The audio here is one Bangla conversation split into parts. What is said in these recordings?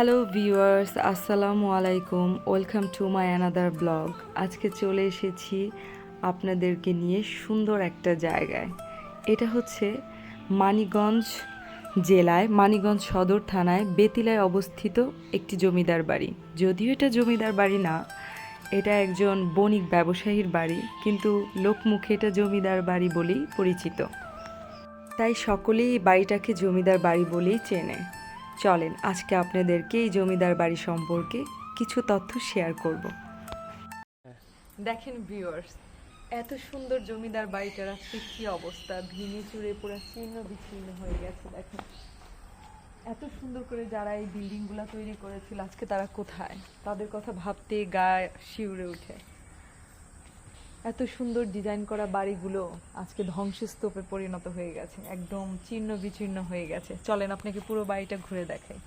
হ্যালো ভিউয়ার্স, আসসালামু আলাইকুম। Welcome to my another blog. আজকে চলে এসেছি আপনাদেরকে নিয়ে সুন্দর একটা জায়গায়। এটা হচ্ছে মানিকগঞ্জ জেলায়, মানিকগঞ্জ সদর থানায় বেতিলায় অবস্থিত একটি জমিদার বাড়ি। যদিও এটা জমিদার বাড়ি না, এটা একজন বণিক ব্যবসায়ীর বাড়ি, কিন্তু লোকমুখে এটা জমিদার বাড়ি বলেই পরিচিত। তাই সকলেই এই বাড়িটাকে জমিদার বাড়ি বলেই চেনে। চলেন আজকে আপনাদেরকে এই জমিদার বাড়ি সম্পর্কে কিছু তথ্য শেয়ার করব। দেখেন ভিউয়ার্স, এত সুন্দর জমিদার বাড়িটার আজকে কি অবস্থা, ভেঙে চুরে পুরো ছিন্ন বিচ্ছিন্ন হয়ে গেছে। দেখেন এত সুন্দর করে যারা এই বিল্ডিংগুলো তৈরি করেছিল আজকে তারা কোথায়, তাদের কথা ভাবতে গায়ে শিউরে ওঠে। এত সুন্দর ডিজাইন করা বাড়িগুলো আজকে ধ্বংসস্তূপে পরিণত হয়ে গেছে, একদম ছিন্ন বিচ্ছিন্ন হয়ে গেছে। চলেন আপনাকে পুরো বাড়িটা ঘুরে দেখাই।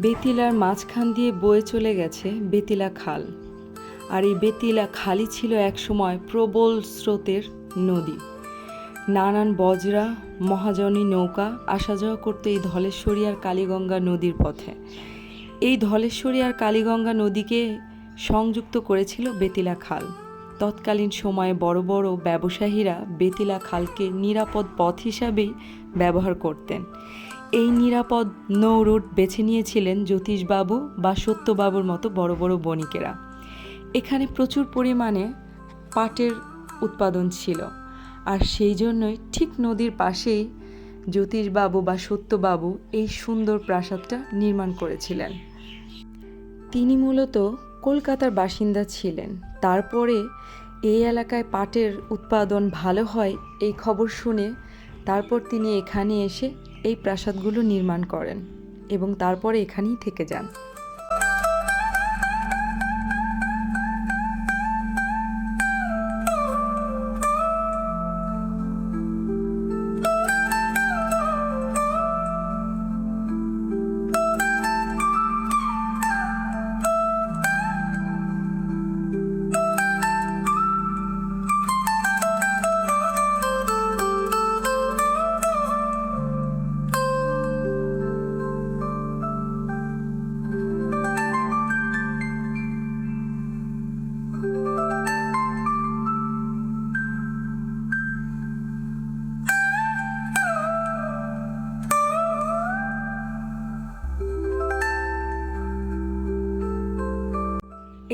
বেতিলার মাঝখান দিয়ে বয়ে চলে গেছে বেতিলা খাল, আর এই বেতিলা খালই ছিল একসময় প্রবল স্রোতের নদী। নানান বজরা মহাজনী নৌকা আসা যাওয়া করতো এই ধলেশ্বরী আর কালীগঙ্গা নদীর পথে। এই ধলেশ্বরী আর কালীগঙ্গা নদীকে সংযুক্ত করেছিল বেতিলা খাল। তৎকালীন সময়ে বড় বড় ব্যবসায়ীরা বেতিলা খালকে নিরাপদ পথ হিসাবেই ব্যবহার করতেন। এই নিরাপদ নৌ রুট বেছে নিয়েছিলেন জ্যোতিষবাবু বা সত্যবাবুর মতো বড় বড় বণিকেরা। এখানে প্রচুর পরিমাণে পাটের উৎপাদন ছিল, আর সেই জন্যই ঠিক নদীর পাশেই জ্যোতিষবাবু বা সত্যবাবু এই সুন্দর প্রাসাদটা নির্মাণ করেছিলেন। তিনি মূলত কলকাতার বাসিন্দা ছিলেন। তারপরে এই এলাকায় পাটের উৎপাদন ভালো হয় এই খবর শুনে তারপর তিনি এখানে এসে এই প্রাসাদগুলো নির্মাণ করেন এবং তারপরে এখানেই থেকে যান।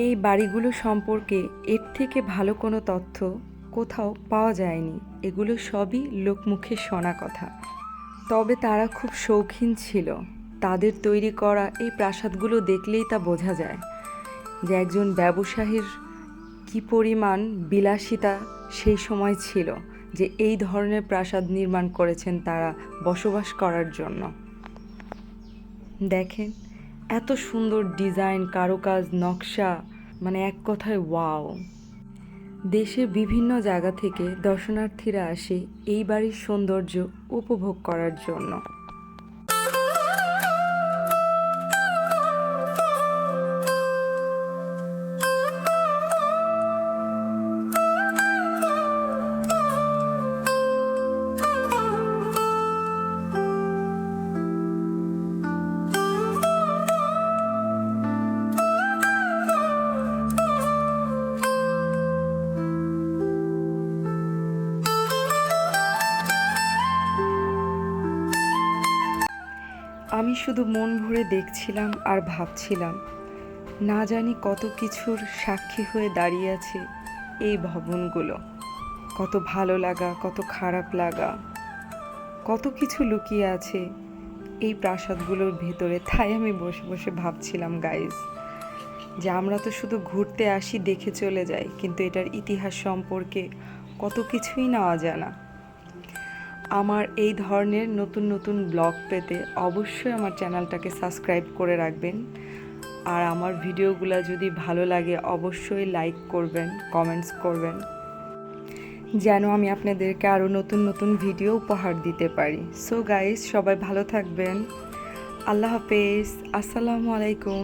এই বাড়িগুলো সম্পর্কে এর থেকে ভালো কোনো তথ্য কোথাও পাওয়া যায়নি। এগুলো সবই লোকমুখে শোনা কথা। তবে তারা খুব শৌখিন ছিল। তাদের তৈরি করা এই প্রাসাদগুলো দেখলেই তা বোঝা যায় যে একজন ব্যবসায়ীর কী পরিমাণ বিলাসিতা সেই সময় ছিল, যে এই ধরনের প্রাসাদ নির্মাণ করেছেন তারা বসবাস করার জন্য। দেখেন এত সুন্দর ডিজাইন, কারুকাজ, নকশা, মানে এক কথায় ওয়াও। দেশের বিভিন্ন জায়গা থেকে দর্শনার্থীরা আসে এই বাড়ির সৌন্দর্য উপভোগ করার জন্য। আমি শুধু মন ভরে দেখছিলাম আর ভাবছিলাম, না জানি কত কিছুর সাক্ষী হয়ে দাঁড়িয়ে আছে এই ভবনগুলো। কত ভালো লাগা, কত খারাপ লাগা, কত কিছু লুকিয়ে আছে এই প্রাসাদগুলোর ভেতরে। তাই আমি বসে বসে ভাবছিলাম গাইজ, যে আমরা তো শুধু ঘুরতে আসি, দেখে চলে যাই, কিন্তু এটার ইতিহাস সম্পর্কে কত কিছুই না অজানা। আমার এই ধরনের নতুন নতুন ব্লগ পেতে অবশ্যই আমার চ্যানেলটাকে সাবস্ক্রাইব করে রাখবেন। আর আমার ভিডিওগুলো যদি ভালো লাগে অবশ্যই লাইক করবেন, কমেন্টস করবেন, যেন আমি আপনাদেরকে আরও নতুন নতুন ভিডিও উপহার দিতে পারি। সো গাইস, সবাই ভালো থাকবেন। আল্লাহ হাফেজ, আসসালামু আলাইকুম।